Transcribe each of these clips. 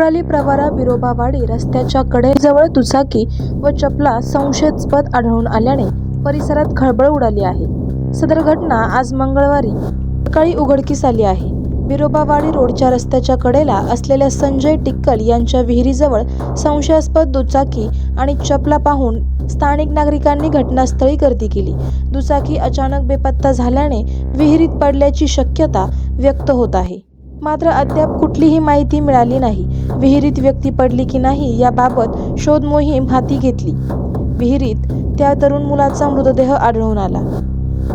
खंडोळाली प्रवरा बिरोबावाडी रस्त्याच्या कडेजवळ दुचाकी व चपला संशयास्पद आढळून आल्याने परिसरात खळबळ उडाली आहे। सदर घटना आज मंगळवारी सकाळी उघडकीस आली आहे। बिरोबावाडी रोडच्या रस्त्याच्या कडेला असलेल्या संजय टिक्कल यांच्या विहिरीजवळ संशयास्पद दुचाकी आणि चपला पाहून स्थानिक नागरिकांनी घटनास्थळी गर्दी केली। दुचाकी अचानक बेपत्ता झाल्याने विहिरीत पडल्याची शक्यता व्यक्त होत आहे। मात्र अद्याप कुठलीही माहिती मिळाली नाही। विहिरीत व्यक्ती पडली की नाही याबाबत शोध मोहीम हाती घेतली। विहिरीत त्या तरुण मुलाचा मृतदेह आढळून आला।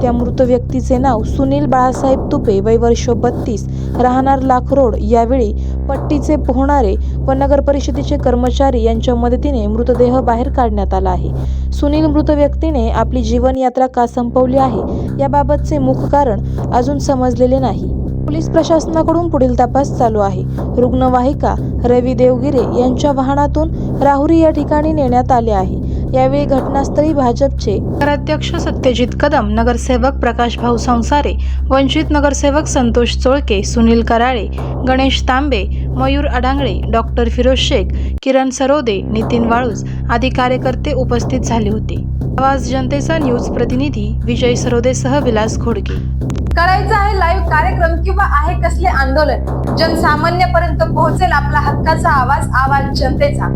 त्या मृत व्यक्तीचे नाव सुनील बाळासाहेब तुपे, वय वर्ष 32, राहणार लाखरोड। यावेळी पट्टीचे पोहणारे व नगर परिषदेचे कर्मचारी यांच्या मदतीने मृतदेह बाहेर काढण्यात आला आहे। सुनील मृत व्यक्तीने आपली जीवन यात्रा का संपवली आहे याबाबतचे मुख्य कारण अजून समजलेले नाही। पोलीस प्रशासनाकडून पुढील तपास चालू आहे। रुग्णवाहिका रवी देवगिरे यांच्या वाहनातून राहुरी या ठिकाणी नेण्यात आले आहे। यावेळी घटनास्थळी भाजपचे नगराध्यक्ष सत्यजित कदम, नगरसेवक प्रकाश भाऊ संसारे, वंचित नगरसेवक संतोष चोळके, सुनील कराळे, गणेश तांबे, मयूर अडांगळे, डॉक्टर फिरोज शेख, किरण सरोदे, नितीन वाळूज आदी कार्यकर्ते उपस्थित झाले होते। आवाज जनतेचा न्यूज प्रतिनिधी विजय सरोदेसह विलास खोडके। करायचं आहे लाईव्ह कार्यक्रम किंवा आहे कसले आंदोलन, जनसामान्यपर्यंत पोहोचेल आपला हक्काचा आवाज, आवाज जनतेचा।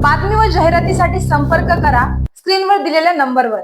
बातमी व जाहिरातीसाठी संपर्क करा स्क्रीनवर दिलेल्या नंबरवर।